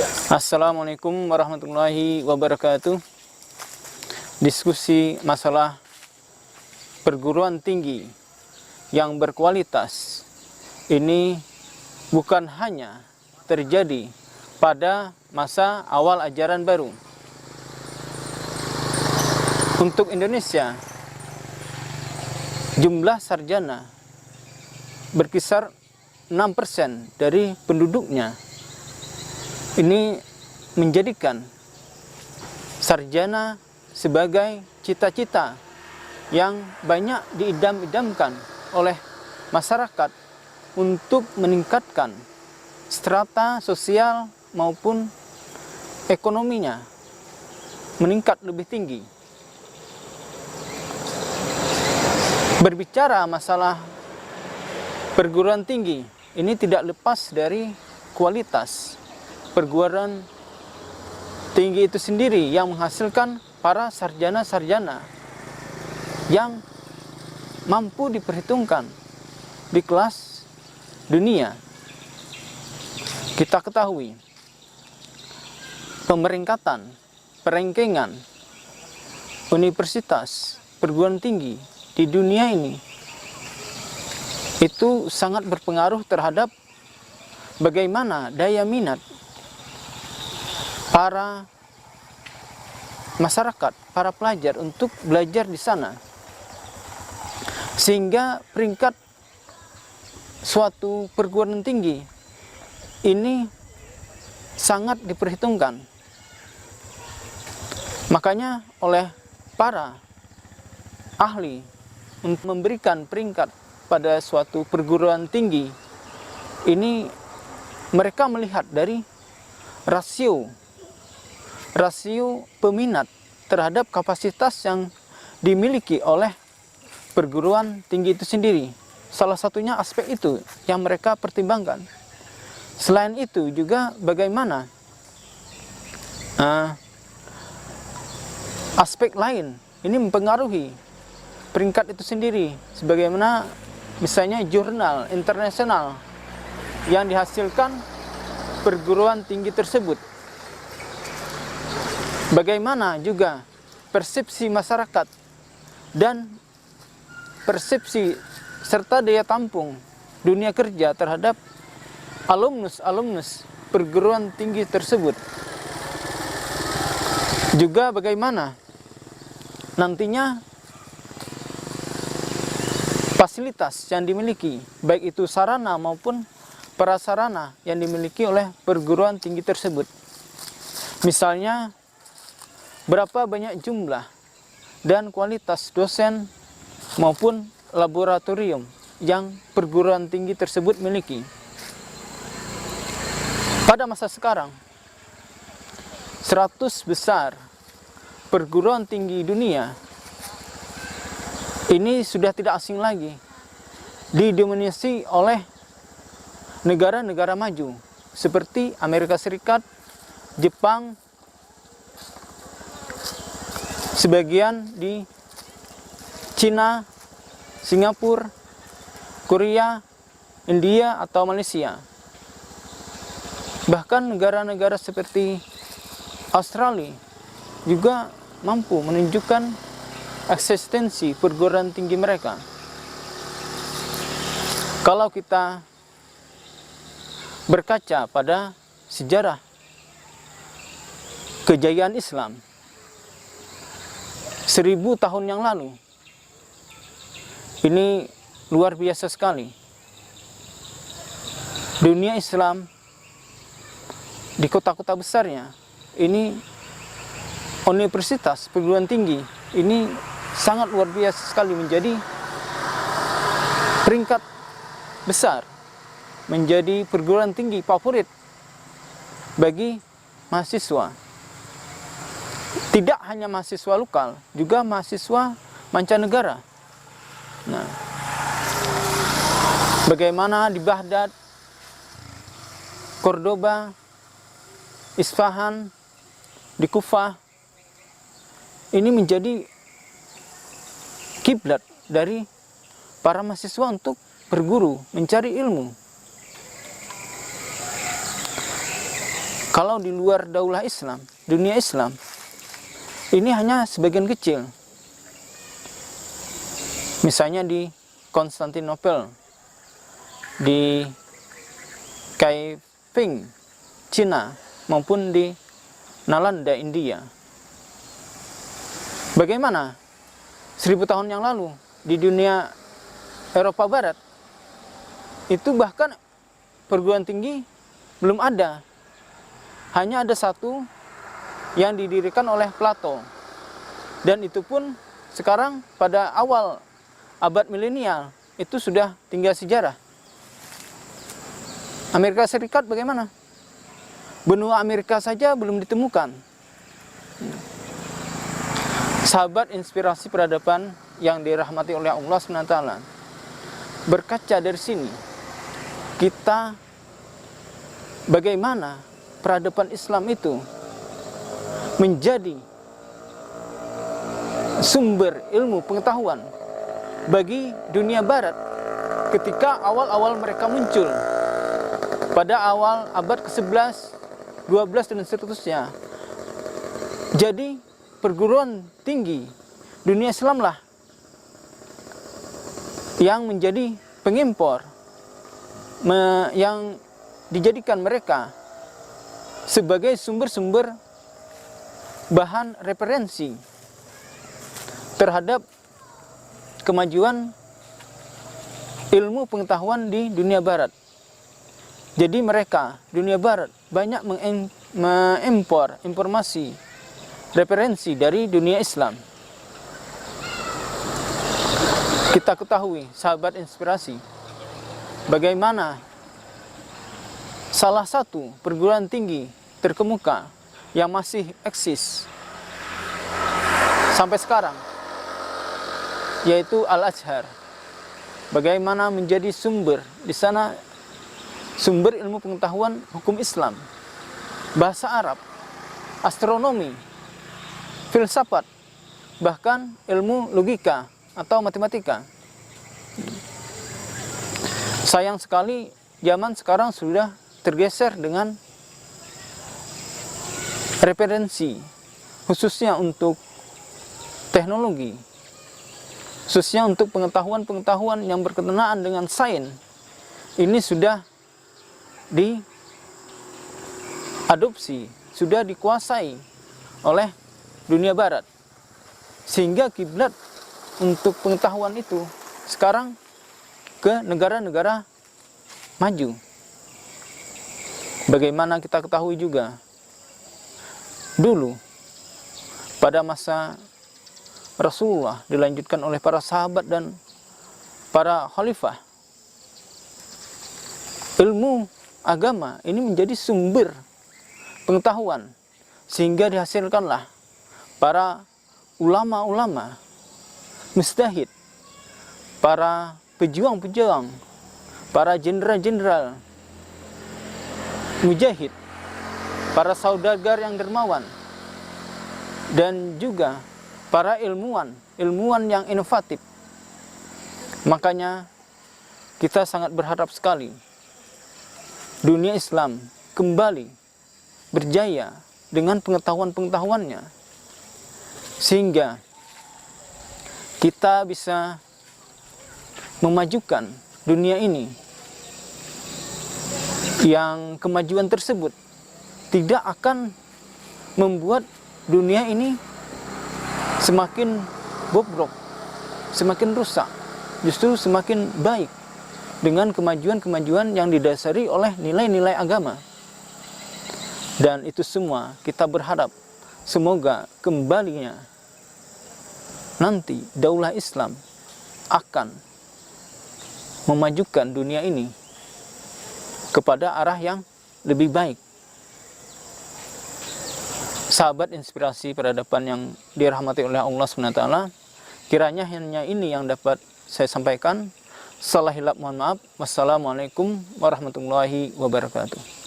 Assalamualaikum warahmatullahi wabarakatuh. Diskusi masalah perguruan tinggi yang berkualitas ini bukan hanya terjadi pada masa awal ajaran baru. Untuk Indonesia, jumlah sarjana berkisar 6% dari penduduknya. Ini menjadikan sarjana sebagai cita-cita yang banyak diidam-idamkan oleh masyarakat untuk meningkatkan strata sosial maupun ekonominya meningkat lebih tinggi. Berbicara masalah perguruan tinggi, ini tidak lepas dari kualitas perguruan tinggi itu sendiri yang menghasilkan para sarjana-sarjana yang mampu diperhitungkan di kelas dunia. Kita ketahui pemeringkatan, perengkengan universitas perguruan tinggi di dunia ini itu sangat berpengaruh terhadap bagaimana daya minat para masyarakat, para pelajar untuk belajar di sana. Sehingga peringkat suatu perguruan tinggi ini sangat diperhitungkan. Makanya oleh para ahli untuk memberikan peringkat pada suatu perguruan tinggi ini, mereka melihat dari rasio peminat terhadap kapasitas yang dimiliki oleh perguruan tinggi itu sendiri. Salah satunya aspek itu yang mereka pertimbangkan. Selain itu juga bagaimana aspek lain ini mempengaruhi peringkat itu sendiri. Sebagaimana misalnya jurnal internasional yang dihasilkan perguruan tinggi tersebut. Bagaimana juga persepsi masyarakat dan persepsi serta daya tampung dunia kerja terhadap alumnus perguruan tinggi tersebut. Juga bagaimana nantinya fasilitas yang dimiliki, baik itu sarana maupun prasarana yang dimiliki oleh perguruan tinggi tersebut. Misalnya, berapa banyak jumlah dan kualitas dosen maupun laboratorium yang perguruan tinggi tersebut miliki. Pada masa sekarang, 100 besar perguruan tinggi dunia ini sudah tidak asing lagi, didominasi oleh negara-negara maju seperti Amerika Serikat, Jepang, sebagian di Cina, Singapura, Korea, India, atau Malaysia. Bahkan negara-negara seperti Australia juga mampu menunjukkan eksistensi perguruan tinggi mereka. Kalau kita berkaca pada sejarah kejayaan Islam 1000 tahun yang lalu, ini luar biasa sekali. Dunia Islam di kota-kota besarnya ini universitas perguruan tinggi ini sangat luar biasa sekali, menjadi peringkat besar, menjadi perguruan tinggi favorit bagi mahasiswa. Tidak hanya mahasiswa lokal, juga mahasiswa mancanegara. Nah, bagaimana di Baghdad, Cordoba, Isfahan, di Kufah, ini menjadi kiblat dari para mahasiswa untuk berguru, mencari ilmu. Kalau di luar daulah Islam, dunia Islam, ini hanya sebagian kecil. Misalnya di Konstantinopel, di Kaifeng, Cina, maupun di Nalanda, India. Bagaimana 1000 tahun yang lalu di dunia Eropa Barat, itu bahkan perguruan tinggi belum ada. Hanya ada satu yang didirikan oleh Plato. Dan itu pun sekarang pada awal abad milenial itu sudah tinggal sejarah. Amerika Serikat bagaimana? Benua Amerika saja belum ditemukan. Sahabat inspirasi peradaban yang dirahmati oleh Allah SWT, berkaca dari sini, kita bagaimana peradaban Islam itu menjadi sumber ilmu pengetahuan bagi dunia barat ketika awal-awal mereka muncul pada awal abad ke-11, 12 dan seterusnya. Jadi perguruan tinggi dunia Islam lah yang menjadi pengimpor, yang dijadikan mereka sebagai sumber-sumber bahan referensi terhadap kemajuan ilmu pengetahuan di dunia barat. Jadi mereka, dunia barat, banyak mengimpor informasi referensi dari dunia Islam. Kita ketahui, sahabat inspirasi, bagaimana salah satu perguruan tinggi terkemuka yang masih eksis sampai sekarang, yaitu Al-Azhar. Bagaimana menjadi sumber di sana, sumber ilmu pengetahuan hukum Islam, bahasa Arab, astronomi, filsafat, bahkan ilmu logika atau matematika. Sayang sekali zaman sekarang sudah tergeser dengan referensi, khususnya untuk teknologi, khususnya untuk pengetahuan-pengetahuan yang berkenaan dengan sains. Ini sudah diadopsi, sudah dikuasai oleh dunia barat, sehingga kiblat untuk pengetahuan itu sekarang ke negara-negara maju. Bagaimana kita ketahui juga, dulu pada masa Rasulullah, dilanjutkan oleh para sahabat dan para khalifah, ilmu agama ini menjadi sumber pengetahuan, sehingga dihasilkanlah para ulama-ulama, mujtahid, para pejuang-pejuang, para jenderal-jenderal, mujahid, para saudagar yang dermawan, dan juga para ilmuwan yang inovatif. Makanya kita sangat berharap sekali dunia Islam kembali berjaya dengan pengetahuan-pengetahuannya, sehingga kita bisa memajukan dunia ini, yang kemajuan tersebut tidak akan membuat dunia ini semakin bobrok, semakin rusak, justru semakin baik dengan kemajuan-kemajuan yang didasari oleh nilai-nilai agama. Dan itu semua kita berharap semoga kembalinya nanti daulah Islam akan memajukan dunia ini kepada arah yang lebih baik. Sahabat inspirasi peradaban yang dirahmati oleh Allah SWT, kiranya hanya ini yang dapat saya sampaikan. Salah hilap mohon maaf. Wassalamualaikum warahmatullahi wabarakatuh.